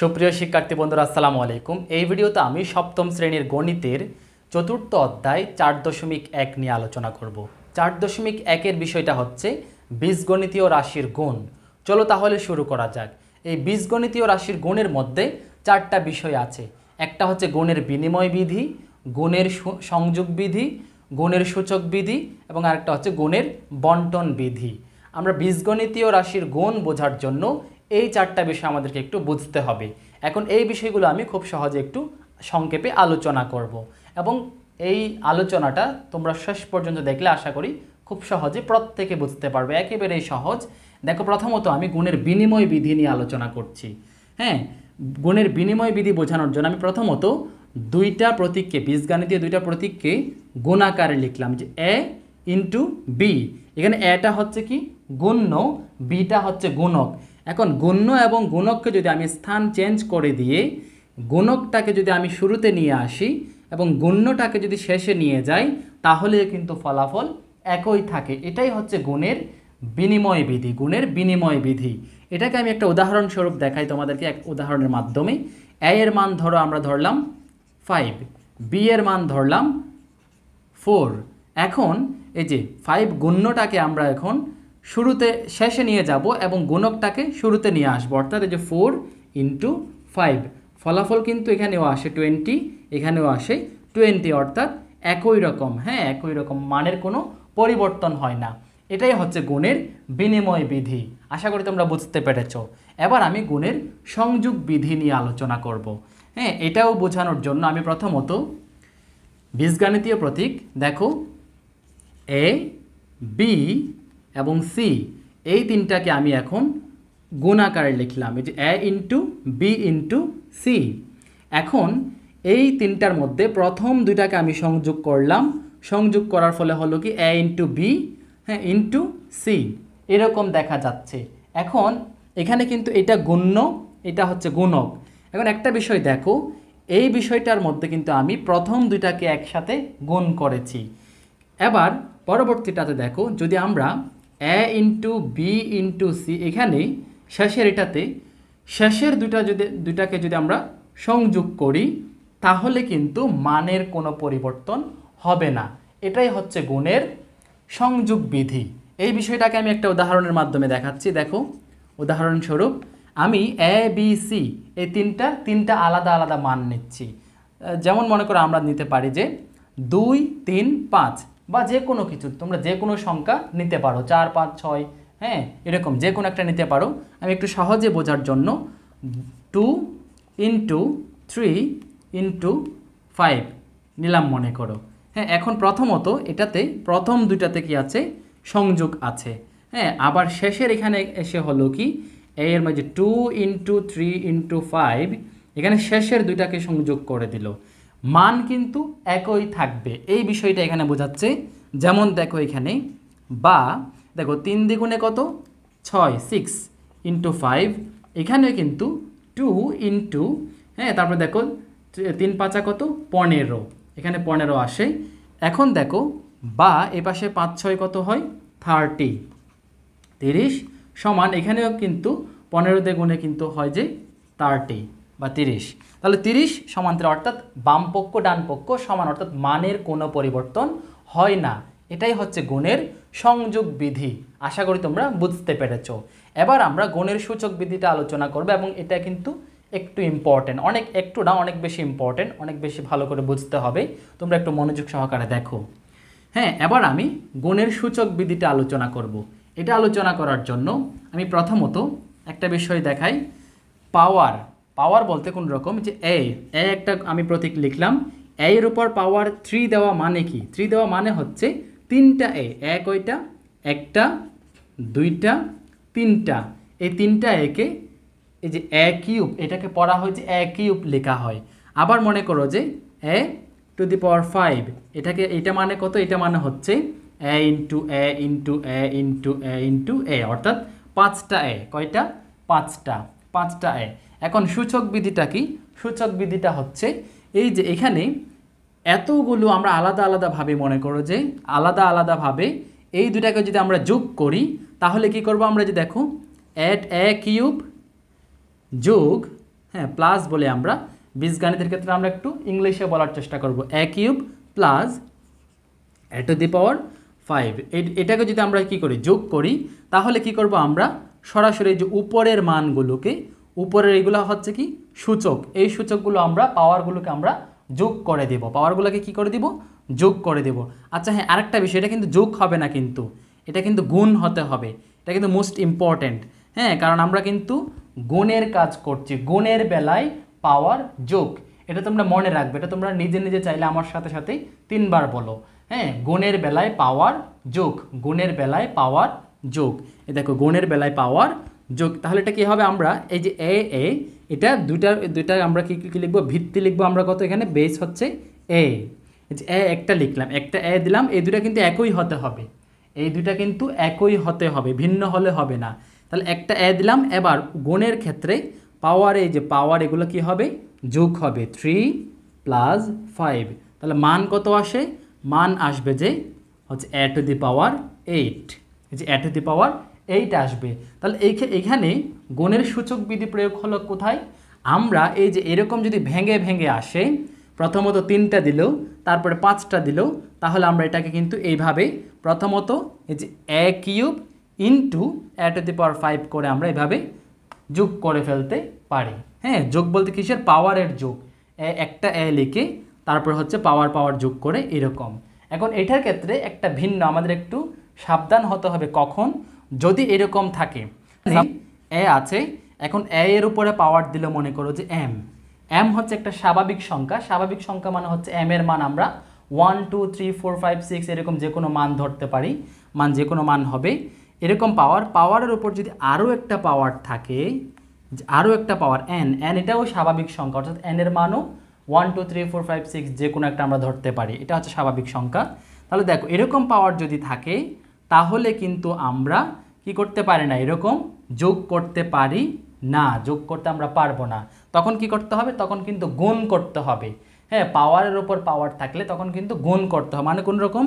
সুপ্রিয় শিক্ষার্থী বন্ধুরা আসসালামু আলাইকুম। এই ভিডিওতে আমি সপ্তম শ্রেণীর গণিতের চতুর্থ অধ্যায় 4.1 নিয়ে আলোচনা করব। 4.1 বিষয়টা হচ্ছে বীজগণিতীয় রাশির গুণ। চলো তাহলে শুরু করা যাক। এই বীজগণিতীয় রাশির গুণের মধ্যে চারটা বিষয় আছে। একটা হচ্ছে গুণের বিনিময় বিধি, গুণের সংযোগ বিধি, গুণের সূচক বিধি এবং আরেকটা হচ্ছে গুণের বন্টন বিধি। আমরা বীজগণিতীয় রাশির গুণ বোঝার জন্য এই চারটা বিষয় আমাদেরকে একটু বুঝতে হবে। এখন এই বিষয়গুলো আমি খুব সহজে একটু সংক্ষেপে আলোচনা করব এবং এই আলোচনাটা তোমরা শেষ পর্যন্ত দেখলে আশা করি খুব সহজে প্রত্যেকে বুঝতে পারবে, একেবারেই সহজ। দেখো, প্রথমত আমি গুণের বিনিময় বিধি নিয়ে আলোচনা করছি। হ্যাঁ, গুণের বিনিময় বিধি বোঝানোর জন্য আমি প্রথমত দুইটা প্রতীককে, বীজগণিতীয় দুইটা প্রতীককে গুণ আকারে লিখলাম, যে এ ইন্টু বি। এখানে এটা হচ্ছে কি গুণ্য, বিটা হচ্ছে গুণক। এখন গুণ্য এবং গুণককে যদি আমি স্থান চেঞ্জ করে দিয়ে গুণকটাকে যদি আমি শুরুতে নিয়ে আসি এবং গুণ্যটাকে যদি শেষে নিয়ে যাই, তাহলে কিন্তু ফলাফল একই থাকে। এটাই হচ্ছে গুণের বিনিময় বিধি। গুণের বিনিময় বিধি এটাকে আমি একটা উদাহরণস্বরূপ দেখাই তোমাদেরকে, এক উদাহরণের মাধ্যমে। এ এর মান ধরো আমরা ধরলাম 5, বি এর মান ধরলাম 4। এখন এই যে 5 গুণ্যটাকে আমরা এখন শুরুতে শেষে নিয়ে যাব এবং গুণকটাকে শুরুতে নিয়ে আসবো, অর্থাৎ এই যে 4 ইন্টু 5, ফলাফল কিন্তু এখানেও আসে 20, এখানেও আসে 20, অর্থাৎ একই রকম। হ্যাঁ, একই রকম, মানের কোনো পরিবর্তন হয় না। এটাই হচ্ছে গুণের বিনিময় বিধি। আশা করি তোমরা বুঝতে পেরেছ। এবার আমি গুণের সংযোগ বিধি নিয়ে আলোচনা করব। হ্যাঁ, এটাও বোঝানোর জন্য আমি প্রথমত বীজগণিতীয় প্রতীক দেখো এ, বি এবং সি, এই তিনটাকে আমি এখন গুণ আকারে লিখলাম, এই যে এ ইন্টু বি ইন্টু সি। এখন এই তিনটার মধ্যে প্রথম দুইটাকে আমি সংযোগ করলাম, সংযোগ করার ফলে হলো কি এ ইন্টু বি, হ্যাঁ, ইন্টু সি, এরকম দেখা যাচ্ছে। এখন এখানে কিন্তু এটা গুণ্য, এটা হচ্ছে গুণক। এখন একটা বিষয় দেখো, এই বিষয়টার মধ্যে কিন্তু আমি প্রথম দুইটাকে একসাথে গুণ করেছি। এবার পরবর্তীটাতে দেখো, যদি আমরা এ ইন্টু বি ইন্টু সি, এখানে শেষের এটাতে শেষের দুইটাকে যদি আমরা সংযোগ করি, তাহলে কিন্তু মানের কোনো পরিবর্তন হবে না। এটাই হচ্ছে গুণের সংযোগ বিধি। এই বিষয়টাকে আমি একটা উদাহরণের মাধ্যমে দেখাচ্ছি। দেখো, উদাহরণস্বরূপ আমি এ বি সি এই তিনটা আলাদা আলাদা মান নিচ্ছি। যেমন মনে করো আমরা নিতে পারি যে 2, 3, 5 বা যে কোনো কিছু, তোমরা যে কোনো সংখ্যা নিতে পারো, 4, 5, 6, হ্যাঁ, এরকম যে কোনো একটা নিতে পারো। আমি একটু সহজে বোঝার জন্য 2 ইন্টু 3 ইন্টু 5 নিলাম মনে করো। হ্যাঁ, এখন প্রথমত এটাতে প্রথম দুইটাতে কি আছে, সংযোগ আছে। হ্যাঁ, আবার শেষের এখানে এসে হলো কি এর মাঝে 2 ইন্টু 3 ইন্টু 5, এখানে শেষের দুইটাকে সংযোগ করে দিল, মান কিন্তু একই থাকবে। এই বিষয়টা এখানে বোঝাচ্ছে। যেমন দেখো এখানে, বা দেখো 3 দ্বিগুণে কত 6, 6 ইন্টু 5, এখানেও কিন্তু 2 ইন্টু, হ্যাঁ, তারপরে দেখো 3 5 কত 15, এখানে 15 আসে। এখন দেখো, বা এপাশে 5 6 কত হয় 30 সমান, এখানেও কিন্তু 15 দিয়ে গুণে কিন্তু হয় যে 30 বা 30। তাহলে 30 সমান্তরাল, অর্থাৎ বাম পক্ষ ডান পক্ষ সমান, অর্থাৎ মানের কোনো পরিবর্তন হয় না। এটাই হচ্ছে গুণের সংযোগ বিধি। আশা করি তোমরা বুঝতে পেরেছ। এবার আমরা গুণের সূচক বিধিটা আলোচনা করব এবং এটা কিন্তু একটু ইম্পর্টেন্ট, একটু না, অনেক বেশি ইম্পর্টেন্ট, অনেক বেশি ভালো করে বুঝতে হবে। তোমরা একটু মনোযোগ সহকারে দেখো। হ্যাঁ, এবার আমি গুণের সূচক বিধিটা আলোচনা করব। এটা আলোচনা করার জন্য আমি প্রথমত একটা বিষয় দেখাই। পাওয়ার বলতে কোন রকম, যে এ একটা আমি প্রতীক লিখলাম, এর উপর পাওয়ার 3 দেওয়া মানে কি? 3 দেওয়া মানে হচ্ছে 3টা এ কয়টা, 1টা 2টা 3টা, এই 3টা একে এই যে এ কিউব, এটাকে পড়া হয় যে এ কিউব লেখা হয়। আবার মনে করো যে এ টু দি পাওয়ার 5, এটাকে, এটা মানে কত, এটা মানে হচ্ছে এ ইন্টু এ ইন্টু এ ইন্টু এ ইন্টু এ, অর্থাৎ 5টা এ, কয়টা 5টা এ। এখন সূচক বিধিটা কি? সূচক বিধিটা হচ্ছে এই যে এখানে এতগুলো আমরা আলাদা আলাদাভাবে, মনে করো যে আলাদা আলাদাভাবে এই দুটাকে যদি আমরা যোগ করি, তাহলে কি করব আমরা, যে দেখো এ কিউব যোগ হ্যাঁ প্লাস বলে আমরা, বীজগণিতের ক্ষেত্রে আমরা একটু ইংলিশে বলার চেষ্টা করব, a cube plus a to the power 5। এটাকে যদি আমরা কি করি যোগ করি, তাহলে কি করব আমরা সরাসরি যে উপরের মানগুলোকে, উপরের এগুলো হচ্ছে কি সূচক, এই সূচকগুলো আমরা পাওয়ারগুলোকে আমরা যোগ করে দেব, পাওয়ারগুলোকে কি করে দিব যোগ করে দেব। আচ্ছা হ্যাঁ আরেকটা বিষয়, এটা কিন্তু যোগ হবে না, কিন্তু এটা কিন্তু গুণ হতে হবে, এটা কিন্তু মোস্ট ইম্পর্ট্যান্ট। হ্যাঁ কারণ আমরা কিন্তু গুণের কাজ করছি, গুণের বেলায় পাওয়ার যোগ, এটা তোমরা মনে রাখবে, এটা তোমরা নিজে নিজে চাইলে আমার সাথে সাথে 3বার বলো। হ্যাঁ গুণের বেলায় পাওয়ার যোগ, গুণের বেলায় পাওয়ার যোগ, এই দেখো গুণের বেলায় পাওয়ার যোগ। তাহলে এটা কি হবে, আমরা এই যে এ এটা দুইটা আমরা কি লিখবো, ভিত্তি লিখবো আমরা কত, এখানে বেস হচ্ছে এ, এই যে একটা লিখলাম, একটা এ দিলাম, এই দুটা কিন্তু একই হতে হবে, এই দুটা কিন্তু একই হতে হবে, ভিন্ন হলে হবে না। তাহলে একটা এ দিলাম, এবার গুণের ক্ষেত্রে পাওয়ার, এই যে পাওয়ার এগুলো কি হবে যোগ হবে, 3 + 5। তাহলে মান কত আসে, মান আসবে যে হচ্ছে a টু দি পাওয়ার 8, এই যে a টু দি পাওয়ার 8 আসবে। তাহলে এইখানে গুণের সূচক বিধি প্রয়োগ হলো কোথায়, আমরা এই যে এরকম যদি ভেঙে ভেঙে আসে, প্রথমত 3টা দিল, তারপরে 5টা দিল, তাহলে আমরা এটাকে কিন্তু এইভাবে প্রথমত এই যে a cube into a to the power 5 করে আমরা এইভাবে যোগ করে ফেলতে পারি। হ্যাঁ যোগ বলতে কিসের, পাওয়ারের যোগ, একটা এ লিখে তারপর হচ্ছে পাওয়ার যোগ করে এরকম। এখন এটার ক্ষেত্রে একটা ভিন্ন, আমাদের একটু সাবধান হতে হবে, কখন যদি এরকম থাকে এ আছে, এখন এ এর উপরে পাওয়ার দিলে মনে করো যে এম হচ্ছে একটা স্বাভাবিক সংখ্যা, স্বাভাবিক সংখ্যা মানে হচ্ছে এম এর মান আমরা 1 2 3 4 5 6 এরকম যে কোনো মান ধরতে পারি, মান যে কোনো মান হবে এরকম। পাওয়ারের উপর যদি আরও একটা পাওয়ার থাকে, আরও একটা পাওয়ার এন এটাও স্বাভাবিক সংখ্যা, অর্থাৎ এন এর মানও 1 2 3 4 5 6 যে কোনো একটা আমরা ধরতে পারি, এটা হচ্ছে স্বাভাবিক সংখ্যা। তাহলে দেখো এরকম পাওয়ার যদি থাকে, তাহলে কিন্তু আমরা কি করতে পারি না, এরকম যোগ করতে পারি না, যোগ করতে আমরা পারবো না। তখন কি করতে হবে, তখন কিন্তু গুণ করতে হবে। হ্যাঁ পাওয়ারের উপর পাওয়ার থাকলে তখন কিন্তু গুণ করতে হবে, মানে কোন রকম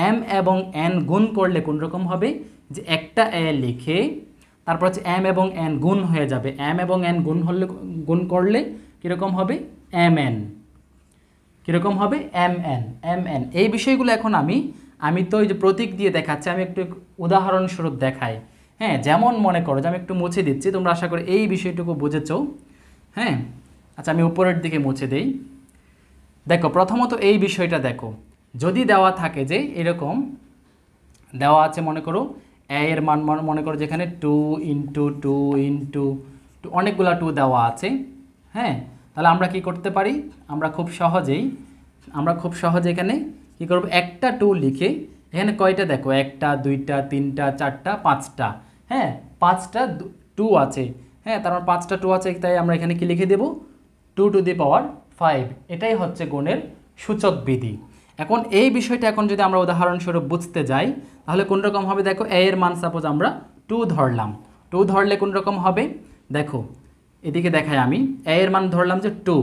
এম এবং এন গুণ করলে কোন রকম হবে, যে একটা এ লিখে তারপর হচ্ছে এম এবং এন গুণ হয়ে যাবে, এম এবং এন গুণ করলে কীরকম হবে, এম এন, কীরকম হবে এম এন। এই বিষয়গুলো এখন আমি তো এই যে প্রতীক দিয়ে দেখাচ্ছি, আমি একটু উদাহরণস্বরূপ দেখাই। হ্যাঁ যেমন মনে করো যে আমি একটু মুছে দিচ্ছি, তোমরা আশা করি এই বিষয়টুকু বুঝেছো। হ্যাঁ আচ্ছা আমি উপরের দিকে মুছে দেই। দেখো প্রথমত এই বিষয়টা দেখো, যদি দেওয়া থাকে যে এরকম দেওয়া আছে, মনে করো এর মান মনে করো যেখানে 2 × 2 × 2 অনেকগুলা 2 দেওয়া আছে। হ্যাঁ তাহলে আমরা কি করতে পারি, আমরা খুব সহজে এখানে কি করব, একটা 2 লিখে, এখানে কয়টা দেখো 1টা 2টা 3টা 4টা 5টা, হ্যাঁ 5টা 2 আছে, হ্যাঁ তার মানে 5টা 2 আছে, তাই আমরা এখানে কি লিখে দেব 2 টু দি পাওয়ার 5। এটাই হচ্ছে গুণের সূচক বিধি। এখন এই বিষয়টা এখন যদি আমরা উদাহরণস্বরূপ বুঝতে যাই, তাহলে কোন রকম হবে, দেখো এ এর মান সাপোজ আমরা 2 ধরলাম, 2 ধরলে কোন রকম হবে, দেখো এদিকে দেখাই আমি, এ এর মান ধরলাম যে 2,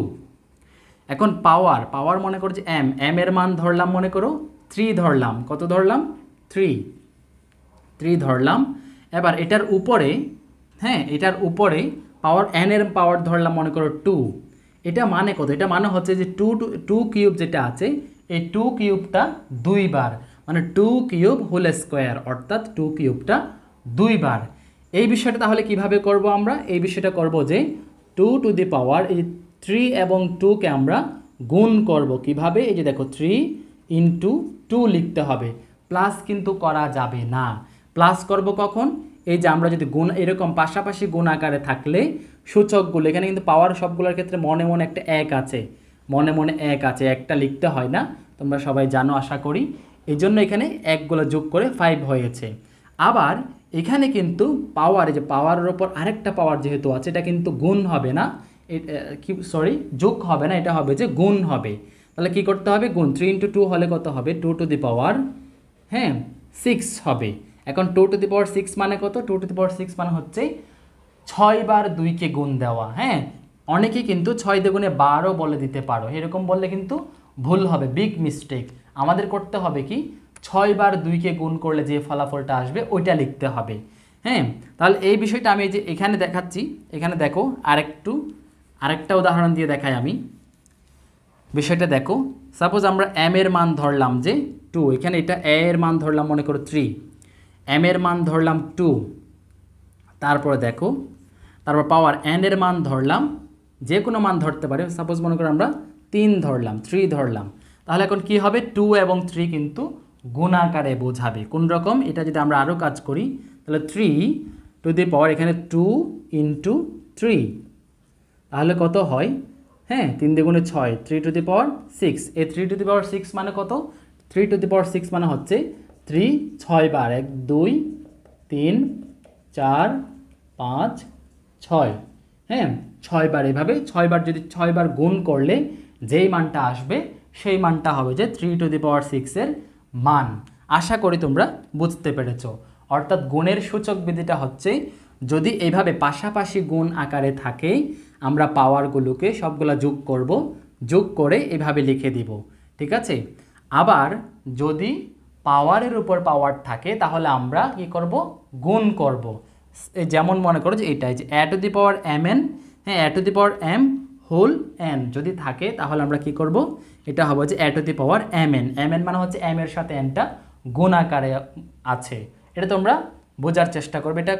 এখন পাওয়ার মনে করো যে এম এর মান ধরলাম মনে করো 3 ধরলাম, কত ধরলাম 3 ধরলাম। এবার এটার উপরে, হ্যাঁ এটার উপরে পাওয়ার এন এর পাওয়ার ধরলাম মনে করো 2, এটা মানে কত, এটা মানে হচ্ছে যে 2 কিউব যেটা আছে, এই 2 কিউবটা 2 বার, মানে 2 কিউব হোল স্কোয়ার, অর্থাৎ 2 কিউবটা 2 বার। এই বিষয়টা তাহলে কিভাবে করব, আমরা এই বিষয়টা করব যে 2 টু দি পাওয়ার এই 3 এবং 2কে আমরা গুণ করব, কিভাবে, এই যে দেখো 3 × 2 লিখতে হবে, প্লাস কিন্তু করা যাবে না। প্লাস করব কখন, এই যে আমরা যদি গুণ এরকম পাশাপাশি গুণ আকারে থাকলে সূচকগুলো, এখানে কিন্তু পাওয়ার সবগুলোর ক্ষেত্রে মনে মনে একটা 1 আছে, মনে মনে 1 আছে, একটা লিখতে হয় না, তোমরা সবাই জানো আশা করি, এই জন্য এখানে 1গুলো যোগ করে 5 হয়েছে। আবার এখানে কিন্তু পাওয়ার, এই যে পাওয়ারের ওপর আরেকটা পাওয়ার যেহেতু আছে, এটা কিন্তু গুণ হবে না, যোগ হবে না, এটা হবে যে গুণ হবে। তাহলে কি করতে হবে, গুণ, 3 × 2 হলে কত হবে, 2 টু দি পাওয়ার 6 হবে। এখন 2 টু দি পাওয়ার 6 মানে কত, 2 টু দি পাওয়ার 6 মানে হচ্ছে 6 বার 2কে গুণ দেওয়া। হ্যাঁ অনেকেই কিন্তু 6 দিয়ে গুণে 12 বলে দিতে পারো, এরকম বললে কিন্তু ভুল হবে, বিগ মিস্টেক। আমাদের করতে হবে কি, 6 বার 2কে গুণ করলে যে ফলাফলটা আসবে ওইটা লিখতে হবে। হ্যাঁ তাহলে এই বিষয়টা আমি এই যে এখানে দেখাচ্ছি, এখানে দেখো আরেকটা উদাহরণ দিয়ে দেখাই আমি। বিষয়টা দেখো, সাপোজ আমরা m এর মান ধরলাম যে 2, এখানে এটা a এর মান ধরলাম মনে করো 3, m এর মান ধরলাম 2, তারপরে দেখো, তারপর পাওয়ার n এর মান ধরলাম, যে কোনো মান ধরতে পারে, সাপোজ মনে করো আমরা 3 ধরলাম, 3 ধরলাম, তাহলে এখন কি হবে, 2 এবং 3 কিন্তু গুণাকারে বোঝাবে। কোন রকম, এটা যদি আমরা আরও কাজ করি তাহলে 3 টু দি পাওয়ার এখানে 2 ইন্টু 3, তাহলে কত হয়, হ্যাঁ 3 দ্বিগুণে 6, 3 টু দি পাওয়ার 6, এই 3 টু দি পাওয়ার 6 মানে কত, 3 টু দি পাওয়ার 6 মানে হচ্ছে 3 6 বার, 1 2 3 4 5 6, হ্যাঁ 6 বার, এভাবে 6 বার, যদি 6 বার গুণ করলে যেই মানটা আসবে সেই মানটা হবে যে 3 টু দি পাওয়ার 6 এর মান। আশা করি তোমরা বুঝতে পেরেছো। অর্থাৎ গুণের সূচক বিধিটা হচ্ছে, যদি এইভাবে পাশাপাশি গুণ আকারে থাকে আমরা পাওয়ারগুলোকে সবগুলা যোগ করব, যোগ করে এভাবে লিখে দিব, ঠিক আছে। আবার যদি পাওয়ারের উপর পাওয়ার থাকে তাহলে আমরা কি করব, গুণ করব। যেমন মনে করো যে এটাই যে a to the power mn, হ্যাঁ a to the power m whole n যদি থাকে তাহলে আমরা কি করব, এটা হবে যে a to the power mn, mn মানে হচ্ছে m এর সাথে nটা গুণ আকারে আছে। এটা তোমরা বোঝার চেষ্টা করবে, এটা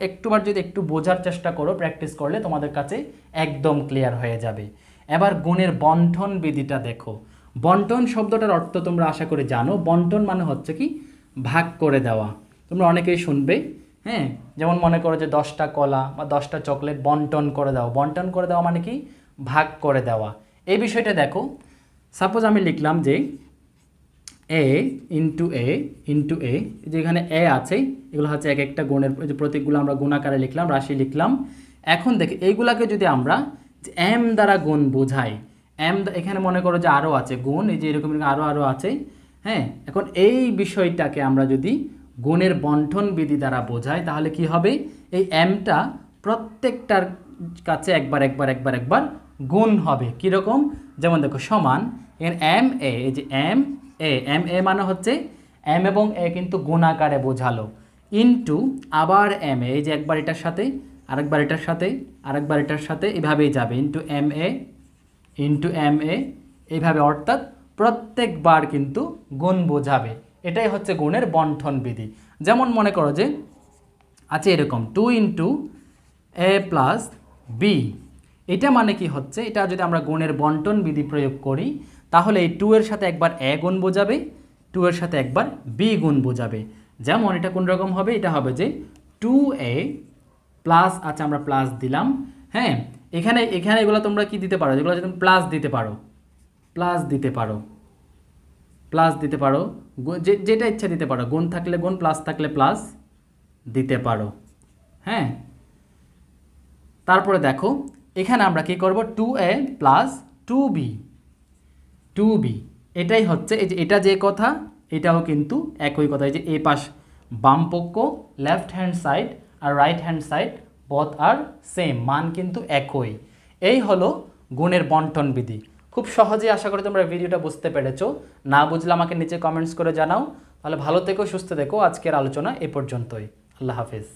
একটুবার যদি একটু বোঝার চেষ্টা করো, প্র্যাকটিস করলে তোমাদের কাছে একদম ক্লিয়ার হয়ে যাবে। এবার গুণের বন্টন বিধিটা দেখো। বন্টন শব্দটার অর্থ তোমরা আশা করে জানো। বন্টন মানে হচ্ছে কি, ভাগ করে দেওয়া। তোমরা অনেকেই শুনবে, হ্যাঁ যেমন মনে করো যে 10টা কলা বা 10টা চকলেট বন্টন করে দাও। বন্টন করে দেওয়া মানে কি, ভাগ করে দেওয়া। এই বিষয়টা দেখো, সাপোজ আমি লিখলাম যে a ইন্টু এ, যেখানে a আছে এগুলো হচ্ছে এক একটা গুণের যে প্রতীকগুলো আমরা গুণাকারে লিখলাম, রাশি লিখলাম। এখন দেখি এইগুলাকে যদি আমরা m দ্বারা গুণ বোঝাই, এখানে মনে করো যে আরও আছে গুণ, এই যে এরকম আরও আছে, হ্যাঁ। এখন এই বিষয়টাকে আমরা যদি গুণের বন্টন বিধি দ্বারা বোঝাই তাহলে কি হবে, এই mটা প্রত্যেকটার কাছে একবার গুণ হবে। কীরকম, যেমন দেখো সমান এখানে m a, এই যে m a মানে হচ্ছে m এবং a কিন্তু গুণাকারে বোঝালো, ইনটু আবার m a, এই যে একবার এটার সাথে আরেকবার এটার সাথে আরেকবার এটার সাথে এভাবেই যাবে, ইনটু m a এইভাবে, অর্থাৎ প্রত্যেকবার কিন্তু গুণ বোঝাবে। এটাই হচ্ছে গুণের বন্টন বিধি। যেমন মনে করো যে আছে এরকম 2 ইন্টু a প্লাস b, এটা মানে কি হচ্ছে, এটা যদি আমরা গুণের বন্টন বিধি প্রয়োগ করি তাহলে এই 2 এর সাথে একবার a গুণ বোঝাবে, 2 এর সাথে একবার b গুণ বোঝাবে। যেমন এটা কোন রকম হবে, এটা হবে যে 2a প্লাস, আচ্ছা আমরা প্লাস দিলাম, হ্যাঁ এখানে এগুলো তোমরা কি দিতে পারো, যেগুলো তুমি প্লাস দিতে পারো, যেটা ইচ্ছা দিতে পারো, গুণ থাকলে গুণ, প্লাস থাকলে প্লাস দিতে পারো, হ্যাঁ। তারপরে দেখো এখানে আমরা কি করব, 2a প্লাস 2b, এটাই হচ্ছে, এই যে এটা যে কথা এটাও কিন্তু একই কথা। এই যে এই পাশ বাম পক্ষ লেফট হ্যান্ড সাইড আর রাইট হ্যান্ড সাইড বোথ আর সেম, মান কিন্তু একই। এই হলো গুণের বন্টন বিধি। খুব সহজেই আশা করি তোমরা ভিডিওটা বুঝতে পেরেছো। না বুঝলে আমাকে নিচে কমেন্টস করে জানাও। তাহলে ভালো থেকো, সুস্থ থেকো। আজকের আলোচনা এ পর্যন্তই। আল্লাহ হাফেজ।